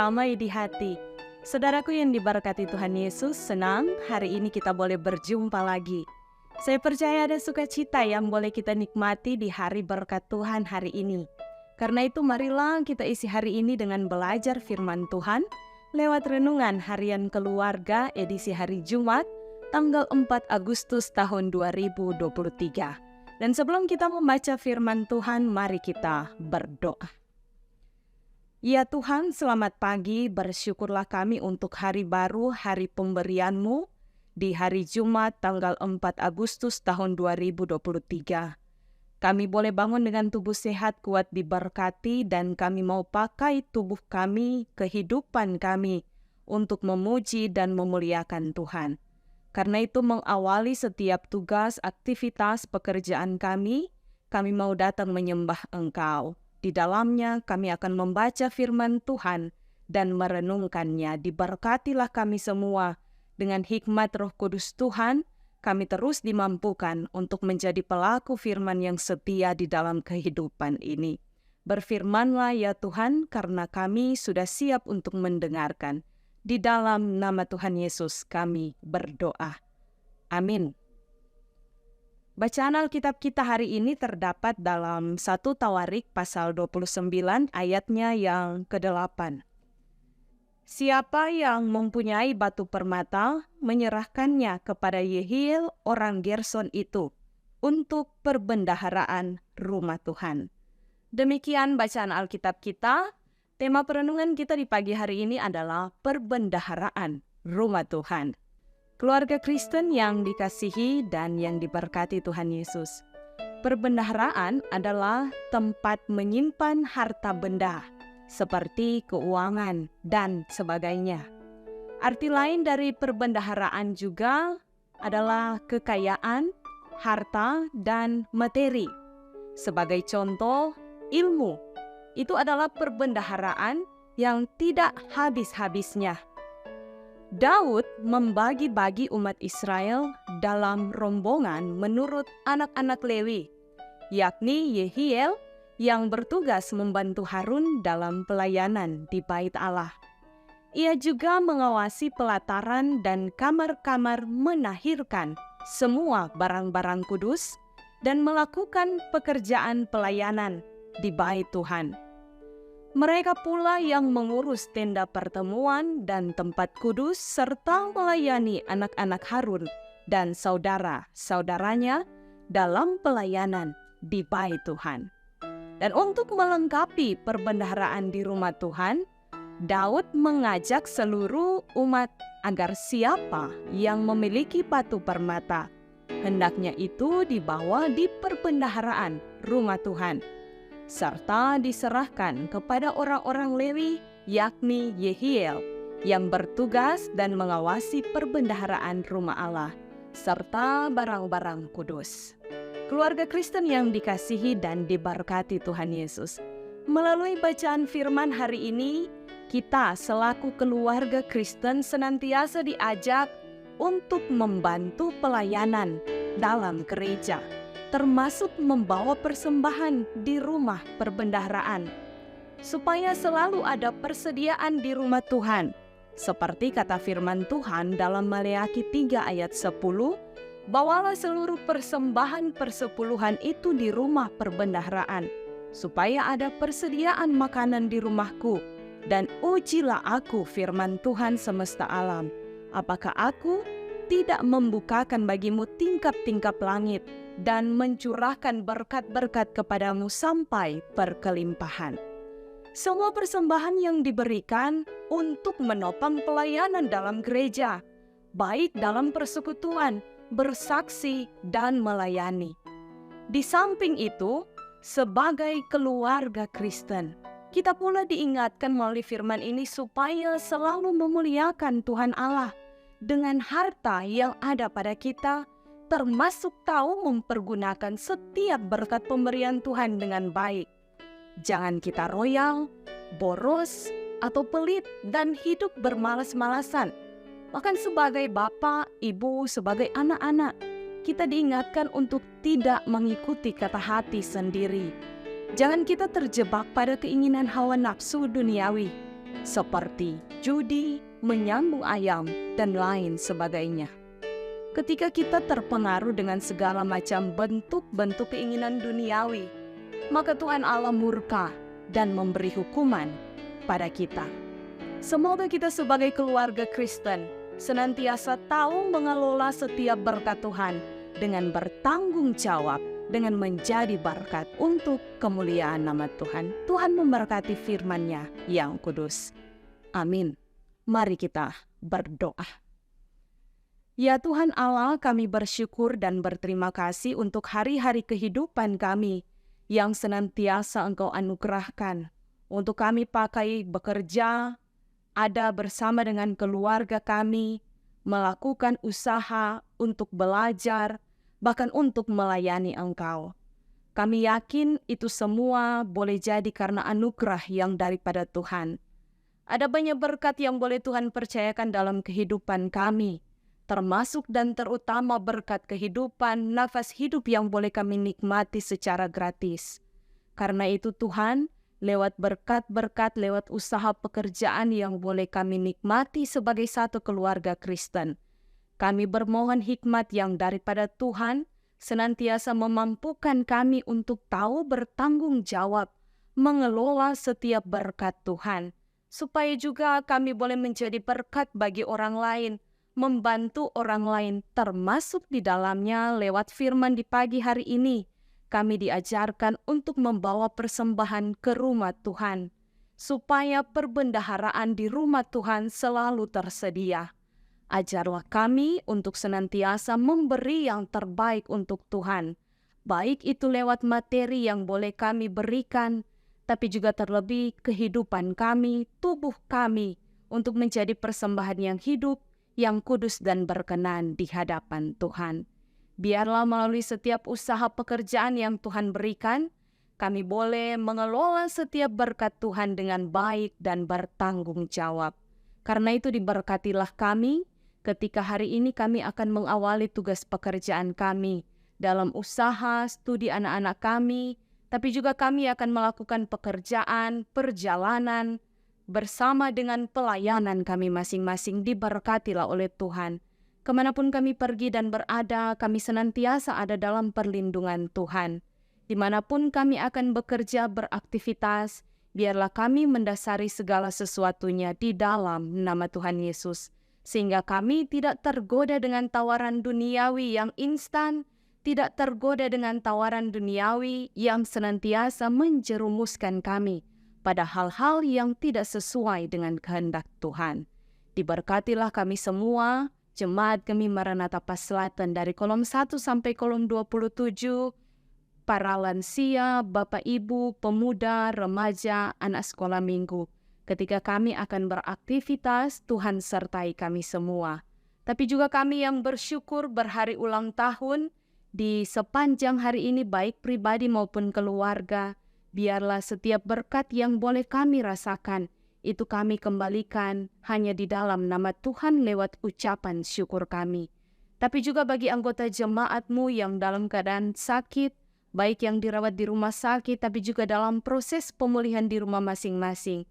damai di hati. Saudaraku yang diberkati Tuhan Yesus, senang hari ini kita boleh berjumpa lagi. Saya percaya ada sukacita yang boleh kita nikmati di hari berkat Tuhan hari ini. Karena itu marilah kita isi hari ini dengan belajar firman Tuhan lewat renungan harian keluarga edisi hari Jumat, tanggal 4 Agustus tahun 2023. Dan sebelum kita membaca firman Tuhan, mari kita berdoa. Ya Tuhan, selamat pagi, bersyukurlah kami untuk hari baru, hari pemberian-Mu, di hari Jumat tanggal 4 Agustus tahun 2023. Kami boleh bangun dengan tubuh sehat, kuat diberkati, dan kami mau pakai tubuh kami, kehidupan kami, untuk memuji dan memuliakan Tuhan. Karena itu mengawali setiap tugas, aktivitas, pekerjaan kami mau datang menyembah Engkau. Di dalamnya kami akan membaca firman Tuhan dan merenungkannya. Diberkatilah kami semua dengan hikmat Roh Kudus Tuhan, kami terus dimampukan untuk menjadi pelaku firman yang setia di dalam kehidupan ini. Berfirmanlah ya Tuhan, karena kami sudah siap untuk mendengarkan. Di dalam nama Tuhan Yesus kami berdoa. Amin. Bacaan Alkitab kita hari ini terdapat dalam 1 Tawarik pasal 29 ayatnya yang ke-8. Siapa yang mempunyai batu permata menyerahkannya kepada Yehiel orang Gerson itu untuk perbendaharaan rumah Tuhan. Demikian bacaan Alkitab kita. Tema perenungan kita di pagi hari ini adalah perbendaharaan rumah Tuhan. Keluarga Kristen yang dikasihi dan yang diberkati Tuhan Yesus. Perbendaharaan adalah tempat menyimpan harta benda, seperti keuangan dan sebagainya. Arti lain dari perbendaharaan juga adalah kekayaan, harta, dan materi. Sebagai contoh, ilmu. Itu adalah perbendaharaan yang tidak habis-habisnya. Daud membagi-bagi umat Israel dalam rombongan menurut anak-anak Lewi, yakni Yehiel yang bertugas membantu Harun dalam pelayanan di Bait Allah. Ia juga mengawasi pelataran dan kamar-kamar menahirkan semua barang-barang kudus dan melakukan pekerjaan pelayanan di Bait Tuhan. Mereka pula yang mengurus tenda pertemuan dan tempat kudus serta melayani anak-anak Harun dan saudara-saudaranya dalam pelayanan di Bait Tuhan. Dan untuk melengkapi perbendaharaan di rumah Tuhan, Daud mengajak seluruh umat agar siapa yang memiliki batu permata, hendaknya itu dibawa di perbendaharaan rumah Tuhan, serta diserahkan kepada orang-orang Lewi, yakni Yehiel, yang bertugas dan mengawasi perbendaharaan rumah Allah, serta barang-barang kudus. Keluarga Kristen yang dikasihi dan diberkati Tuhan Yesus. Melalui bacaan firman hari ini, kita selaku keluarga Kristen senantiasa diajak untuk membantu pelayanan dalam gereja, termasuk membawa persembahan di rumah perbendaharaan, supaya selalu ada persediaan di rumah Tuhan. Seperti kata firman Tuhan dalam Maleakhi 3 ayat 10, bawalah seluruh persembahan persepuluhan itu di rumah perbendaharaan, supaya ada persediaan makanan di rumahku, dan ujilah aku firman Tuhan semesta alam, apakah aku tidak membukakan bagimu tingkap-tingkap langit, dan mencurahkan berkat-berkat kepadamu sampai berkelimpahan. Semua persembahan yang diberikan untuk menopang pelayanan dalam gereja, baik dalam persekutuan, bersaksi, dan melayani. Di samping itu, sebagai keluarga Kristen, kita pula diingatkan melalui firman ini supaya selalu memuliakan Tuhan Allah dengan harta yang ada pada kita, termasuk tahu mempergunakan setiap berkat pemberian Tuhan dengan baik. Jangan kita royal, boros, atau pelit dan hidup bermalas-malasan. Bahkan sebagai bapak, ibu, sebagai anak-anak, kita diingatkan untuk tidak mengikuti kata hati sendiri. Jangan kita terjebak pada keinginan hawa nafsu duniawi, seperti judi, menyambung ayam, dan lain sebagainya. Ketika kita terpengaruh dengan segala macam bentuk-bentuk keinginan duniawi, maka Tuhan Allah murka dan memberi hukuman pada kita. Semoga kita sebagai keluarga Kristen senantiasa tahu mengelola setiap berkat Tuhan dengan bertanggung jawab, dengan menjadi berkat untuk kemuliaan nama Tuhan. Tuhan memberkati firman-Nya yang kudus. Amin. Mari kita berdoa. Ya Tuhan Allah, kami bersyukur dan berterima kasih untuk hari-hari kehidupan kami yang senantiasa Engkau anugerahkan untuk kami pakai bekerja, ada bersama dengan keluarga kami, melakukan usaha untuk belajar, bahkan untuk melayani Engkau. Kami yakin itu semua boleh jadi karena anugerah yang daripada Tuhan. Ada banyak berkat yang boleh Tuhan percayakan dalam kehidupan kami, termasuk dan terutama berkat kehidupan, nafas hidup yang boleh kami nikmati secara gratis. Karena itu Tuhan, lewat berkat-berkat, lewat usaha pekerjaan yang boleh kami nikmati sebagai satu keluarga Kristen, kami bermohon hikmat yang daripada Tuhan senantiasa memampukan kami untuk tahu bertanggung jawab, mengelola setiap berkat Tuhan, supaya juga kami boleh menjadi berkat bagi orang lain, membantu orang lain, termasuk di dalamnya lewat firman di pagi hari ini. Kami diajarkan untuk membawa persembahan ke rumah Tuhan, supaya perbendaharaan di rumah Tuhan selalu tersedia. Ajarlah kami untuk senantiasa memberi yang terbaik untuk Tuhan, baik itu lewat materi yang boleh kami berikan, tapi juga terlebih kehidupan kami, tubuh kami, untuk menjadi persembahan yang hidup, yang kudus dan berkenan di hadapan Tuhan. Biarlah melalui setiap usaha pekerjaan yang Tuhan berikan, kami boleh mengelola setiap berkat Tuhan dengan baik dan bertanggung jawab. Karena itu diberkatilah kami ketika hari ini kami akan mengawali tugas pekerjaan kami dalam usaha, studi anak-anak kami, tapi juga kami akan melakukan pekerjaan, perjalanan, bersama dengan pelayanan kami masing-masing. Diberkatilah oleh Tuhan. Kemanapun kami pergi dan berada, kami senantiasa ada dalam perlindungan Tuhan. Dimanapun kami akan bekerja, beraktivitas, biarlah kami mendasari segala sesuatunya di dalam nama Tuhan Yesus. Sehingga kami tidak tergoda dengan tawaran duniawi yang instan, tidak tergoda dengan tawaran duniawi yang senantiasa menjerumuskan kami pada hal-hal yang tidak sesuai dengan kehendak Tuhan. Diberkatilah kami semua, Jemaat kami Maranatha Pas Selatan dari kolom 1 sampai kolom 27, para lansia, bapak ibu, pemuda, remaja, anak sekolah minggu. Ketika kami akan beraktivitas, Tuhan sertai kami semua. Tapi juga kami yang bersyukur berhari ulang tahun, di sepanjang hari ini baik pribadi maupun keluarga, biarlah setiap berkat yang boleh kami rasakan, itu kami kembalikan hanya di dalam nama Tuhan lewat ucapan syukur kami. Tapi juga bagi anggota jemaat-Mu yang dalam keadaan sakit, baik yang dirawat di rumah sakit, tapi juga dalam proses pemulihan di rumah masing-masing,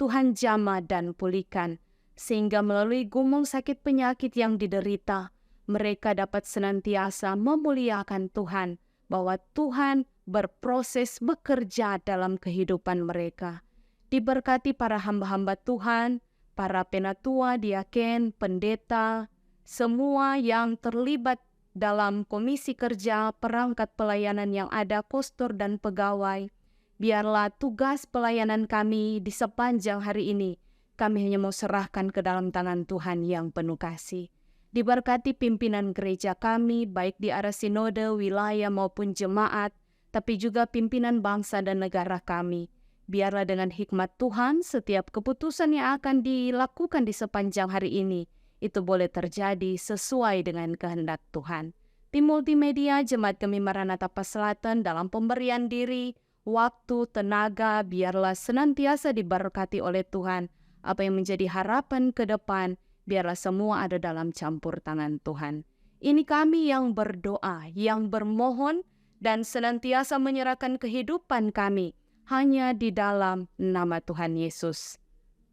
Tuhan jamah dan pulihkan, sehingga melalui gumul sakit penyakit yang diderita, mereka dapat senantiasa memuliakan Tuhan, bahwa Tuhan berproses bekerja dalam kehidupan mereka. Diberkati para hamba-hamba Tuhan, para penatua, diaken, pendeta, semua yang terlibat dalam komisi kerja, perangkat pelayanan yang ada, kostor dan pegawai. Biarlah tugas pelayanan kami di sepanjang hari ini, kami hanya mau serahkan ke dalam tangan Tuhan yang penuh kasih. Diberkati pimpinan gereja kami, baik di arah sinode, wilayah maupun jemaat, tapi juga pimpinan bangsa dan negara kami. Biarlah dengan hikmat Tuhan, setiap keputusan yang akan dilakukan di sepanjang hari ini, itu boleh terjadi sesuai dengan kehendak Tuhan. Tim multimedia Jemaat kami Maranatha Pas Selatan dalam pemberian diri, waktu, tenaga, biarlah senantiasa diberkati oleh Tuhan. Apa yang menjadi harapan ke depan, biarlah semua ada dalam campur tangan Tuhan. Ini kami yang berdoa, yang bermohon, dan senantiasa menyerahkan kehidupan kami hanya di dalam nama Tuhan Yesus.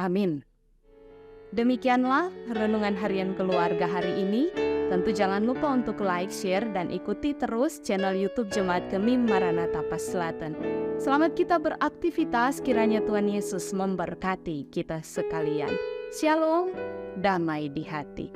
Amin. Demikianlah renungan harian keluarga hari ini. Tentu jangan lupa untuk like, share, dan ikuti terus channel YouTube Jemaat Gemim Maranatha Pas Selatan. Selamat kita beraktivitas, kiranya Tuhan Yesus memberkati kita sekalian. Shalom, damai di hati.